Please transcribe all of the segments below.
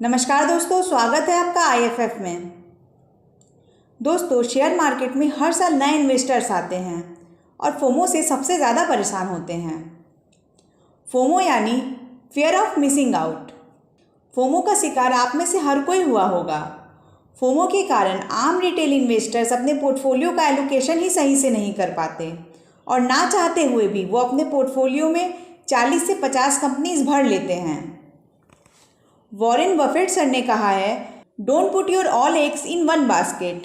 नमस्कार दोस्तों, स्वागत है आपका IFF में। दोस्तों, शेयर मार्केट में हर साल नए इन्वेस्टर्स आते हैं और फोमो से सबसे ज़्यादा परेशान होते हैं। फोमो यानी fear of missing out. FOMO का शिकार आप में से हर कोई हुआ होगा। फोमो के कारण आम रिटेल इन्वेस्टर्स अपने पोर्टफोलियो का एलोकेशन ही सही से नहीं कर पाते और ना चाहते हुए भी वो अपने पोर्टफोलियो में 40 से 50 कंपनीज भर लेते हैं। वॉरेन बफेट सर ने कहा है, don't put your all eggs in one basket.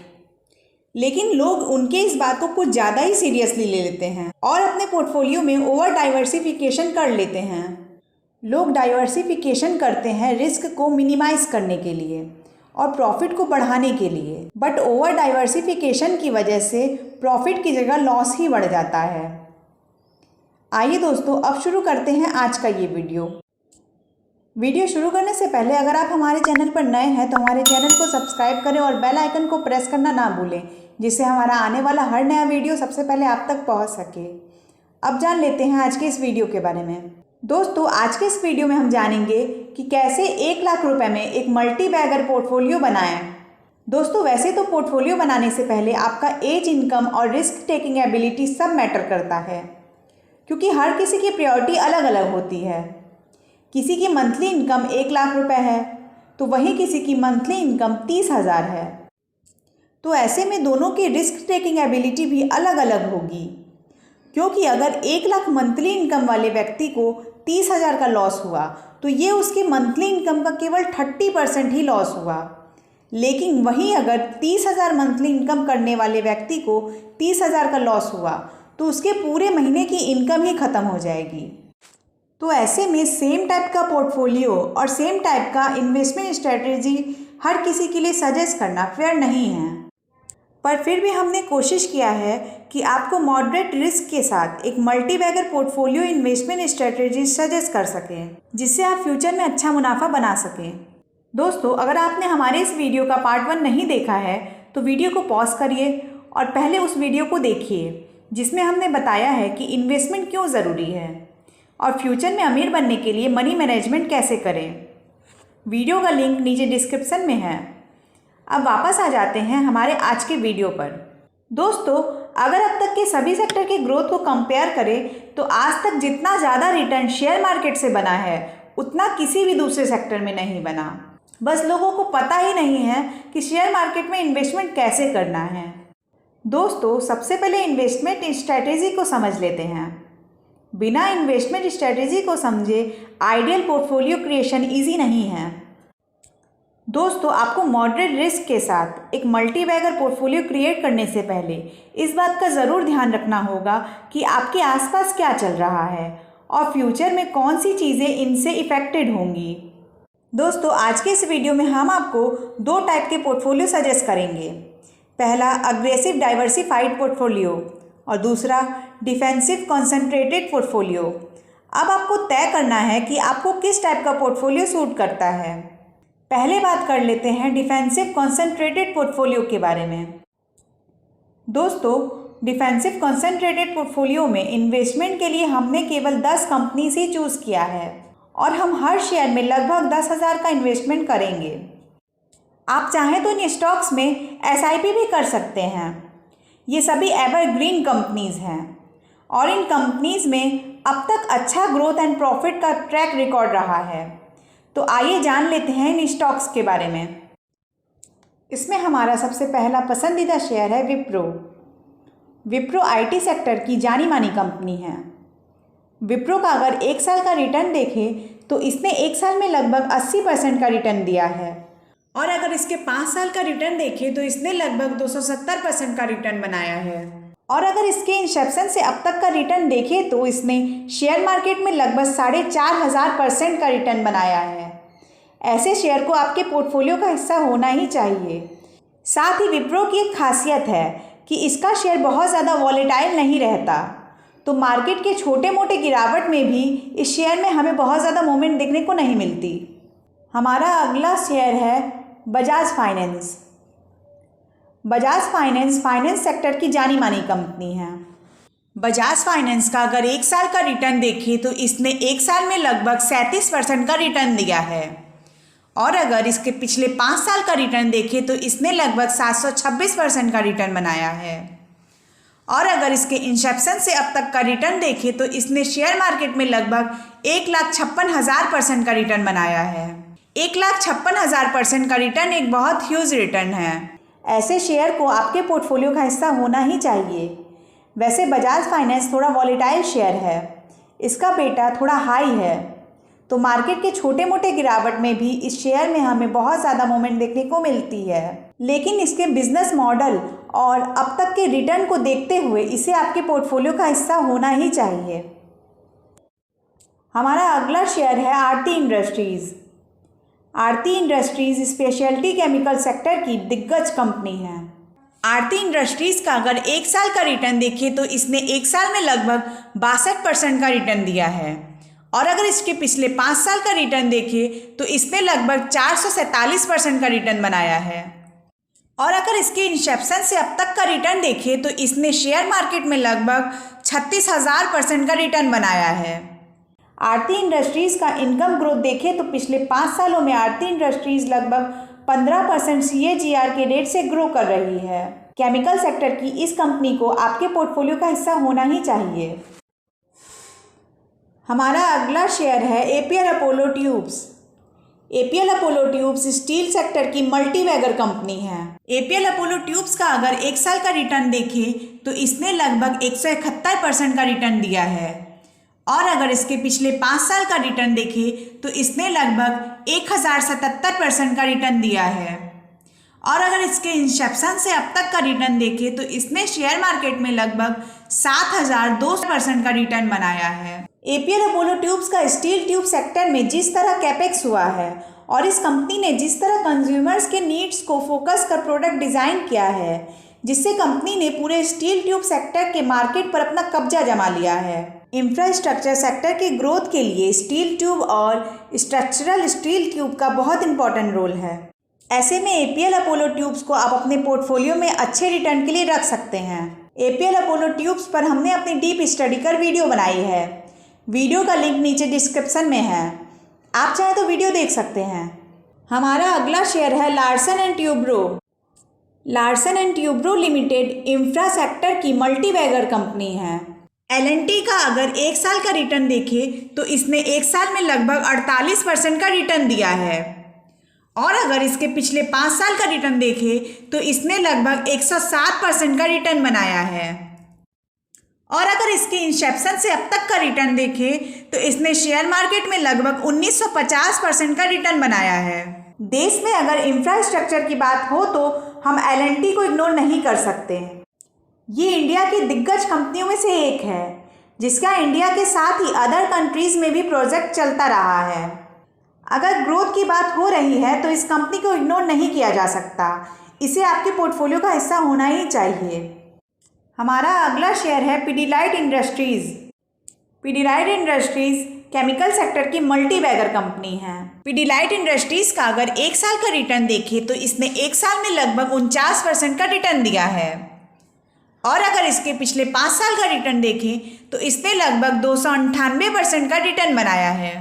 लेकिन लोग उनके इस बात को कुछ ज़्यादा ही सीरियसली ले लेते हैं और अपने पोर्टफोलियो में ओवर डाइवर्सिफिकेशन कर लेते हैं। लोग डाइवर्सिफिकेशन करते हैं रिस्क को मिनिमाइज करने के लिए और प्रॉफिट को बढ़ाने के लिए, बट ओवर डाइवर्सिफिकेशन की वजह से प्रॉफिट की जगह लॉस ही बढ़ जाता है। आइए दोस्तों, अब शुरू करते हैं आज का ये वीडियो शुरू करने से पहले अगर आप हमारे चैनल पर नए हैं तो हमारे चैनल को सब्सक्राइब करें और बेल आइकन को प्रेस करना ना भूलें, जिससे हमारा आने वाला हर नया वीडियो सबसे पहले आप तक पहुंच सके। अब जान लेते हैं आज के इस वीडियो के बारे में। दोस्तों, आज के इस वीडियो में हम जानेंगे कि कैसे 1 लाख रुपए में एक मल्टी बैगर पोर्टफोलियो बनाएं। दोस्तों, वैसे तो पोर्टफोलियो बनाने से पहले आपका एज, इनकम और रिस्क टेकिंग एबिलिटी सब मैटर करता है, क्योंकि हर किसी की प्रायोरिटी अलग अलग होती है। किसी की मंथली इनकम 1 लाख रुपए है तो वहीं किसी की मंथली इनकम 30,000 है। तो ऐसे में दोनों की रिस्क टेकिंग एबिलिटी भी अलग अलग होगी, क्योंकि अगर 1 लाख मंथली इनकम वाले व्यक्ति को 30,000 का लॉस हुआ तो ये उसकी मंथली इनकम का केवल 30% ही लॉस हुआ। लेकिन वहीं अगर 30,000 मंथली इनकम करने वाले व्यक्ति को 30,000 का लॉस हुआ तो उसके पूरे महीने की इनकम ही ख़त्म हो जाएगी। तो ऐसे में सेम टाइप का पोर्टफोलियो और सेम टाइप का इन्वेस्टमेंट स्ट्रेटजी हर किसी के लिए सजेस्ट करना फेयर नहीं है, पर फिर भी हमने कोशिश किया है कि आपको मॉडरेट रिस्क के साथ एक multibagger portfolio investment strategy suggest कर सकें, जिससे आप फ्यूचर में अच्छा मुनाफा बना सकें। दोस्तों, अगर आपने हमारे इस वीडियो का पार्ट 1 नहीं देखा है तो वीडियो को पॉज करिए और पहले उस वीडियो को देखिए, जिसमें हमने बताया है कि इन्वेस्टमेंट क्यों ज़रूरी है और फ्यूचर में अमीर बनने के लिए मनी मैनेजमेंट कैसे करें। वीडियो का लिंक नीचे डिस्क्रिप्शन में है। अब वापस आ जाते हैं हमारे आज के वीडियो पर। दोस्तों, अगर अब तक के सभी सेक्टर के ग्रोथ को कंपेयर करें तो आज तक जितना ज़्यादा रिटर्न शेयर मार्केट से बना है उतना किसी भी दूसरे सेक्टर में नहीं बना। बस लोगों को पता ही नहीं है कि शेयर मार्केट में इन्वेस्टमेंट कैसे करना है। दोस्तों, सबसे पहले इन्वेस्टमेंट स्ट्रैटेजी को समझ लेते हैं। बिना इन्वेस्टमेंट स्ट्रेटजी को समझे आइडियल पोर्टफोलियो क्रिएशन इजी नहीं है। दोस्तों, आपको मॉडरेट रिस्क के साथ एक मल्टी बैगर पोर्टफोलियो क्रिएट करने से पहले इस बात का ज़रूर ध्यान रखना होगा कि आपके आसपास क्या चल रहा है और फ्यूचर में कौन सी चीज़ें इनसे इफ़ेक्टेड होंगी। दोस्तों, आज के इस वीडियो में हम आपको 2 टाइप के पोर्टफोलियो सजेस्ट करेंगे। पहला अग्रेसिव डाइवर्सिफाइड पोर्टफोलियो और दूसरा डिफेंसिव कॉन्सेंट्रेटेड पोर्टफोलियो। अब आपको तय करना है कि आपको किस टाइप का पोर्टफोलियो सूट करता है। पहले बात कर लेते हैं डिफेंसिव कॉन्सेंट्रेटेड पोर्टफोलियो के बारे में। दोस्तों, डिफेंसिव कॉन्सेंट्रेटेड पोर्टफोलियो में इन्वेस्टमेंट के लिए हमने केवल 10 कंपनी से चूज़ किया है और हम हर शेयर में लगभग 10,000 का इन्वेस्टमेंट करेंगे। आप चाहें तो इन स्टॉक्स में SIP भी कर सकते हैं। ये सभी एवरग्रीन कंपनीज हैं और इन कंपनीज में अब तक अच्छा ग्रोथ एंड प्रॉफिट का ट्रैक रिकॉर्ड रहा है। तो आइए जान लेते हैं इन स्टॉक्स के बारे में। इसमें हमारा सबसे पहला पसंदीदा शेयर है विप्रो। विप्रो IT सेक्टर की जानी मानी कंपनी है। विप्रो का अगर 1 साल का रिटर्न देखें तो इसने 1 साल में लगभग 80% का रिटर्न दिया है और अगर इसके 5 साल का रिटर्न देखें तो इसने लगभग 270% का रिटर्न बनाया है। और अगर इसके इंसेप्शन से अब तक का रिटर्न देखें तो इसने शेयर मार्केट में लगभग 4,500% का रिटर्न बनाया है। ऐसे शेयर को आपके पोर्टफोलियो का हिस्सा होना ही चाहिए। साथ ही विप्रो की एक खासियत है कि इसका शेयर बहुत ज़्यादा वॉलेटाइल नहीं रहता, तो मार्केट के छोटे मोटे गिरावट में भी इस शेयर में हमें बहुत ज़्यादा मूवमेंट देखने को नहीं मिलती। हमारा अगला शेयर है Bajaj finance. Bajaj finance finance sector की जानी मानी कंपनी है। बजाज फाइनेंस का अगर 1 साल का रिटर्न देखें तो इसने 1 साल में लगभग 37% का रिटर्न दिया है और अगर इसके पिछले 5 साल का रिटर्न देखें तो इसने लगभग 726% का रिटर्न बनाया है। और अगर इसके इंसेप्शन से अब तक का रिटर्न देखें तो इसने शेयर मार्केट में लगभग 1,56,000% का रिटर्न बनाया है। 1,56,000% का रिटर्न एक बहुत ह्यूज रिटर्न है। ऐसे शेयर को आपके पोर्टफोलियो का हिस्सा होना ही चाहिए। वैसे बजाज फाइनेंस थोड़ा वॉलेटाइल शेयर है, इसका बेटा थोड़ा हाई है, तो मार्केट के छोटे मोटे गिरावट में भी इस शेयर में हमें बहुत ज़्यादा मूवमेंट देखने को मिलती है। लेकिन इसके बिजनेस मॉडल और अब तक के रिटर्न को देखते हुए इसे आपके पोर्टफोलियो का हिस्सा होना ही चाहिए। हमारा अगला शेयर है आरती इंडस्ट्रीज़। आरती इंडस्ट्रीज़ स्पेशलिटी केमिकल सेक्टर की दिग्गज कंपनी है। आरती इंडस्ट्रीज़ का अगर 1 साल का रिटर्न देखें तो इसने 1 साल में लगभग 62% का रिटर्न दिया है। और अगर इसके पिछले 5 साल का रिटर्न देखें तो इसने लगभग 447% का रिटर्न बनाया है। और अगर इसके इंसेप्शन से अब तक का रिटर्न देखें तो इसने शेयर मार्केट में लगभग 36,000% का रिटर्न बनाया है। आरती इंडस्ट्रीज़ का इनकम ग्रोथ देखें तो पिछले 5 सालों में आरती इंडस्ट्रीज़ लगभग 15% CAGR के रेट से ग्रो कर रही है। केमिकल सेक्टर की इस कंपनी को आपके पोर्टफोलियो का हिस्सा होना ही चाहिए। हमारा अगला शेयर है APL Apollo tubes. APL Apollo tubes steel sector की मल्टीबैगर कंपनी है। APL अपोलो ट्यूब्स का अगर 1 साल का रिटर्न देखें तो इसने लगभग 171% का रिटर्न दिया है। और अगर इसके पिछले 5 साल का रिटर्न देखें तो इसने लगभग 1077% का रिटर्न दिया है। और अगर इसके इंसेप्शन से अब तक का रिटर्न देखें तो इसने शेयर मार्केट में लगभग 7,200% का रिटर्न बनाया है। APL अपोलो ट्यूब्स का स्टील ट्यूब सेक्टर में जिस तरह कैपेक्स हुआ है और इस कंपनी ने जिस तरह कंज्यूमर्स के नीड्स को फोकस कर प्रोडक्ट डिज़ाइन किया है, जिससे कंपनी ने पूरे स्टील ट्यूब सेक्टर के मार्केट पर अपना कब्जा जमा लिया है। इंफ्रास्ट्रक्चर सेक्टर के ग्रोथ के लिए स्टील ट्यूब और स्ट्रक्चरल स्टील ट्यूब का बहुत इंपॉर्टेंट रोल है। ऐसे में APL अपोलो ट्यूब्स को आप अपने पोर्टफोलियो में अच्छे रिटर्न के लिए रख सकते हैं। APL अपोलो ट्यूब्स पर हमने अपनी डीप स्टडी कर वीडियो बनाई है। वीडियो का लिंक नीचे डिस्क्रिप्शन में है, आप चाहे तो वीडियो देख सकते हैं। हमारा अगला शेयर है Larsen and Toubro. Larsen and Toubro limited infra sector की मल्टीबैगर कंपनी है। L&T का अगर 1 साल का रिटर्न देखें तो इसने 1 साल में लगभग 48% का रिटर्न दिया है। और अगर इसके पिछले 5 साल का रिटर्न देखें तो इसने लगभग 107% का रिटर्न बनाया है। और अगर इसके इंसेप्शन से अब तक का रिटर्न देखें तो इसने शेयर मार्केट में लगभग 1950% का रिटर्न बनाया है। देश में अगर इंफ्रास्ट्रक्चर की बात हो तो हम L&T को इग्नोर नहीं कर सकते। ये इंडिया की दिग्गज कंपनियों में से एक है जिसका इंडिया के साथ ही अदर कंट्रीज़ में भी प्रोजेक्ट चलता रहा है। अगर ग्रोथ की बात हो रही है तो इस कंपनी को इग्नोर नहीं किया जा सकता, इसे आपके पोर्टफोलियो का हिस्सा होना ही चाहिए। हमारा अगला शेयर है Pidilite industries. Pidilite industries chemical sector की मल्टीबैगर कंपनी है। पिडिलाइट इंडस्ट्रीज़ का अगर 1 साल का रिटर्न देखें तो इसने 1 साल में लगभग 49% का रिटर्न दिया है। और अगर इसके पिछले 5 साल का रिटर्न देखें तो इसने लगभग 298% का रिटर्न बनाया है।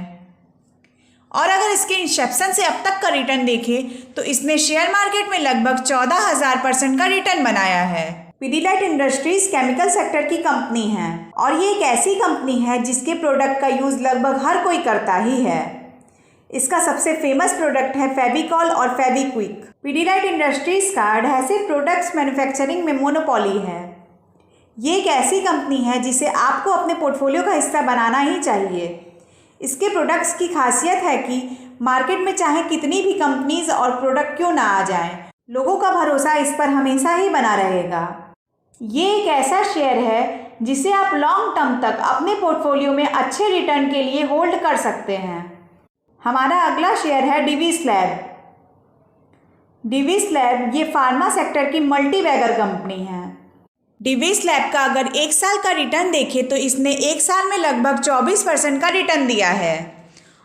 और अगर इसके इंसेप्शन से अब तक का रिटर्न देखें तो इसने शेयर मार्केट में लगभग 14,000% का रिटर्न बनाया है। पिडिलाइट इंडस्ट्रीज केमिकल सेक्टर की कंपनी है और ये एक ऐसी कंपनी है जिसके प्रोडक्ट का यूज़ लगभग हर कोई करता ही है। इसका सबसे फेमस प्रोडक्ट है फेविकॉल और फेविक्विक। पिडिलाइट इंडस्ट्रीज का एडहेसिव प्रोडक्ट्स मैन्युफैक्चरिंग में मोनोपोली है। ये एक ऐसी कंपनी है जिसे आपको अपने पोर्टफोलियो का हिस्सा बनाना ही चाहिए। इसके प्रोडक्ट्स की खासियत है कि मार्केट में चाहे कितनी भी कंपनीज और प्रोडक्ट क्यों ना आ जाएं, लोगों का भरोसा इस पर हमेशा ही बना रहेगा। ये एक ऐसा शेयर है जिसे आप लॉन्ग टर्म तक अपने पोर्टफोलियो में अच्छे रिटर्न के लिए होल्ड कर सकते हैं। हमारा अगला शेयर है डिवीस लैब। डिवीस लैब ये फार्मा सेक्टर की मल्टीबैगर कंपनी है। डिवीस लैब का अगर 1 साल का रिटर्न देखें तो इसने 1 साल में लगभग 24% का रिटर्न दिया है।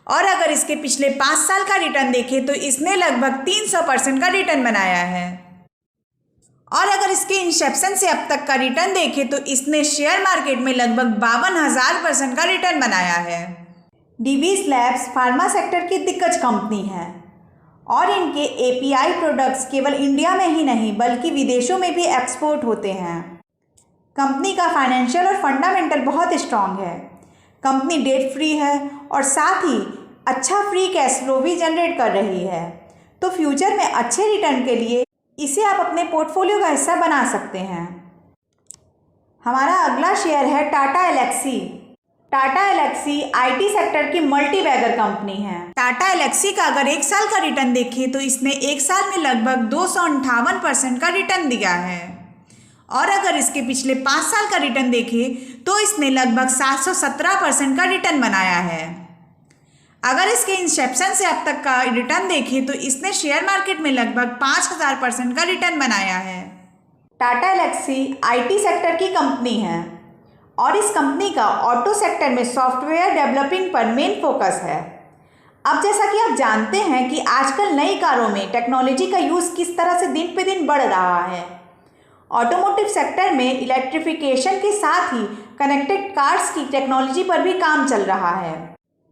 और अगर इसके पिछले 5 साल का रिटर्न देखें तो इसने लगभग 300% का रिटर्न बनाया है। और अगर इसके इंसेप्शन से अब तक का रिटर्न देखें तो इसने शेयर मार्केट में लगभग 52,000% का रिटर्न बनाया है। डिवीस लैब्स फार्मा सेक्टर की दिग्गज कंपनी है और इनके API प्रोडक्ट्स केवल इंडिया में ही नहीं बल्कि विदेशों में भी एक्सपोर्ट होते हैं। कंपनी का फाइनेंशियल और फंडामेंटल बहुत स्ट्रांग है। कंपनी डेट फ्री है और साथ ही अच्छा फ्री कैश फ्लो भी जनरेट कर रही है। तो फ्यूचर में अच्छे रिटर्न के लिए इसे आप अपने पोर्टफोलियो का हिस्सा बना सकते हैं। हमारा अगला शेयर है टाटा एलेक्सी। टाटा एलेक्सी IT सेक्टर की मल्टी बैगर कंपनी है। टाटा एलेक्सी का अगर 1 साल का रिटर्न देखें तो इसने 1 साल में लगभग 258% का रिटर्न दिया है। और अगर इसके पिछले 5 साल का रिटर्न देखें तो इसने लगभग 717% का रिटर्न बनाया है। अगर इसके इंसेप्शन से अब तक का रिटर्न देखें तो इसने शेयर मार्केट में लगभग 5000% का रिटर्न बनाया है। टाटा एलेक्सी IT सेक्टर की कंपनी है और इस कंपनी का ऑटो सेक्टर में सॉफ्टवेयर डेवलपिंग पर मेन फोकस है। अब जैसा कि आप जानते हैं कि आजकल नई कारों में टेक्नोलॉजी का यूज़ किस तरह से दिन पे दिन बढ़ रहा है। ऑटोमोटिव सेक्टर में इलेक्ट्रिफिकेशन के साथ ही कनेक्टेड कार्स की टेक्नोलॉजी पर भी काम चल रहा है।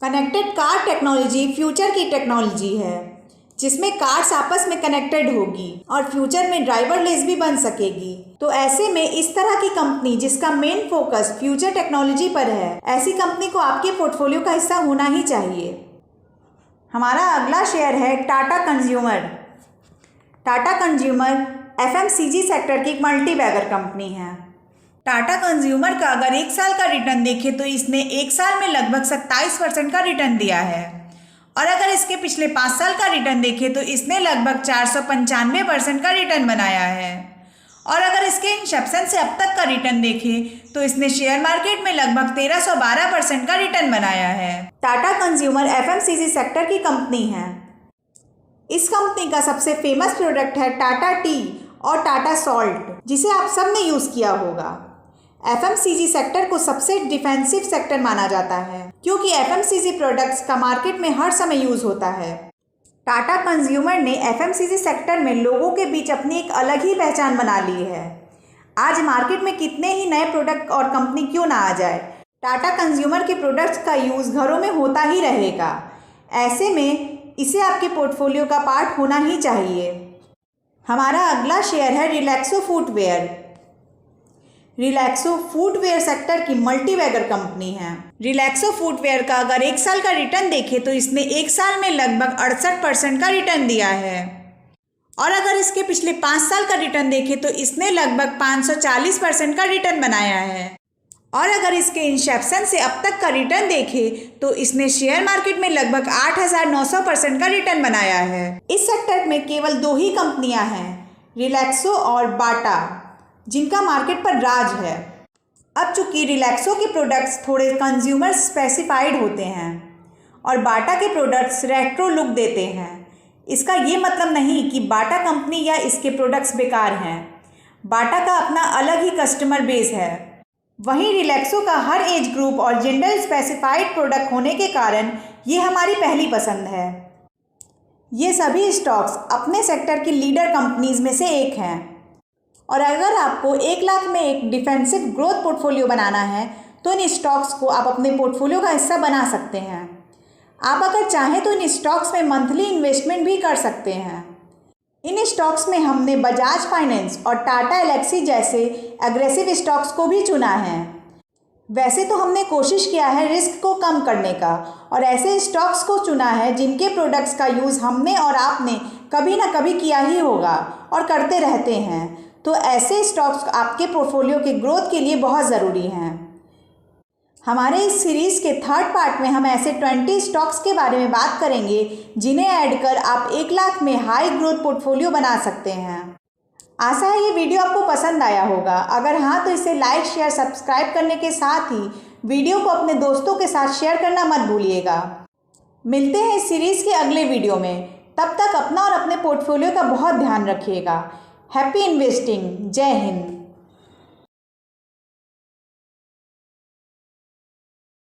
कनेक्टेड कार टेक्नोलॉजी फ्यूचर की टेक्नोलॉजी है जिसमें कार्स आपस में कनेक्टेड होगी और फ्यूचर में ड्राइवरलेस भी बन सकेगी। तो ऐसे में इस तरह की कंपनी जिसका मेन फोकस फ्यूचर टेक्नोलॉजी पर है, ऐसी कंपनी को आपके पोर्टफोलियो का हिस्सा होना ही चाहिए। हमारा अगला शेयर है Tata consumer. Tata consumer FMCG sector की एक मल्टी बैगर कंपनी है। टाटा कंज्यूमर का अगर 1 साल का रिटर्न देखें तो इसने 1 साल में लगभग 27% का रिटर्न दिया है। और अगर इसके पिछले 5 साल का रिटर्न देखें तो इसने लगभग 495% का रिटर्न बनाया है। और अगर इसके इंसेप्शन से अब तक का रिटर्न देखें तो इसने शेयर मार्केट में लगभग 1312% का रिटर्न बनाया है। टाटा कंज्यूमर FMCG सेक्टर की कंपनी है। इस कंपनी का सबसे फेमस प्रोडक्ट है टाटा टी और टाटा सॉल्ट, जिसे आप सब ने यूज़ किया होगा। FMCG सेक्टर को सबसे डिफेंसिव सेक्टर माना जाता है क्योंकि FMCG प्रोडक्ट्स का मार्केट में हर समय यूज़ होता है। टाटा कंज्यूमर ने FMCG सेक्टर में लोगों के बीच अपनी एक अलग ही पहचान बना ली है। आज मार्केट में कितने ही नए प्रोडक्ट और कंपनी क्यों ना आ जाए, टाटा कंज्यूमर के प्रोडक्ट्स का यूज़ घरों में होता ही रहेगा। ऐसे में इसे आपके पोर्टफोलियो का पार्ट होना ही चाहिए। हमारा अगला शेयर है Relaxo footwear. Relaxo footwear sector की मल्टी बैगर कंपनी है। रिलैक्सो फुटवेयर का अगर 1 साल का रिटर्न देखें तो इसने 1 साल में लगभग 68% का रिटर्न दिया है। और अगर इसके पिछले 5 साल का रिटर्न देखें तो इसने लगभग 540% का रिटर्न बनाया है। और अगर इसके इंसेप्शन से अब तक का रिटर्न देखें तो इसने शेयर मार्केट में लगभग 8900% का रिटर्न बनाया है। इस सेक्टर में केवल 2 ही कंपनियां हैं, रिलैक्सो और बाटा, जिनका मार्केट पर राज है। अब चूंकि रिलैक्सो के प्रोडक्ट्स थोड़े कंज्यूमर स्पेसिफाइड होते हैं और बाटा के प्रोडक्ट्स रेट्रो लुक देते हैं, इसका ये मतलब नहीं कि बाटा कंपनी या इसके प्रोडक्ट्स बेकार हैं। बाटा का अपना अलग ही कस्टमर बेस है। वहीं रिलैक्सो का हर एज ग्रुप और जेंडर स्पेसिफाइड प्रोडक्ट होने के कारण ये हमारी पहली पसंद है। ये सभी स्टॉक्स अपने सेक्टर की लीडर कंपनीज में से एक हैं। और अगर आपको 1 लाख में एक डिफेंसिव ग्रोथ पोर्टफोलियो बनाना है तो इन स्टॉक्स को आप अपने पोर्टफोलियो का हिस्सा बना सकते हैं। आप अगर चाहें तो इन स्टॉक्स में मंथली इन्वेस्टमेंट भी कर सकते हैं। इन स्टॉक्स में हमने बजाज फाइनेंस और टाटा एलेक्सी जैसे एग्रेसिव स्टॉक्स को भी चुना है। वैसे तो हमने कोशिश किया है रिस्क को कम करने का और ऐसे स्टॉक्स को चुना है जिनके प्रोडक्ट्स का यूज़ हमने और आपने कभी ना कभी किया ही होगा और करते रहते हैं। तो ऐसे स्टॉक्स आपके पोर्टफोलियो के ग्रोथ के लिए बहुत ज़रूरी हैं। हमारे इस सीरीज़ के 3rd पार्ट में हम ऐसे 20 स्टॉक्स के बारे में बात करेंगे जिन्हें ऐड कर आप 1 लाख में हाई ग्रोथ पोर्टफोलियो बना सकते हैं। आशा है ये वीडियो आपको पसंद आया होगा। अगर हाँ तो इसे लाइक शेयर सब्सक्राइब करने के साथ ही वीडियो को अपने दोस्तों के साथ शेयर करना मत भूलिएगा। मिलते हैं इस सीरीज़ के अगले वीडियो में। तब तक अपना और अपने पोर्टफोलियो का बहुत ध्यान रखिएगा। Happy investing. जय हिंद।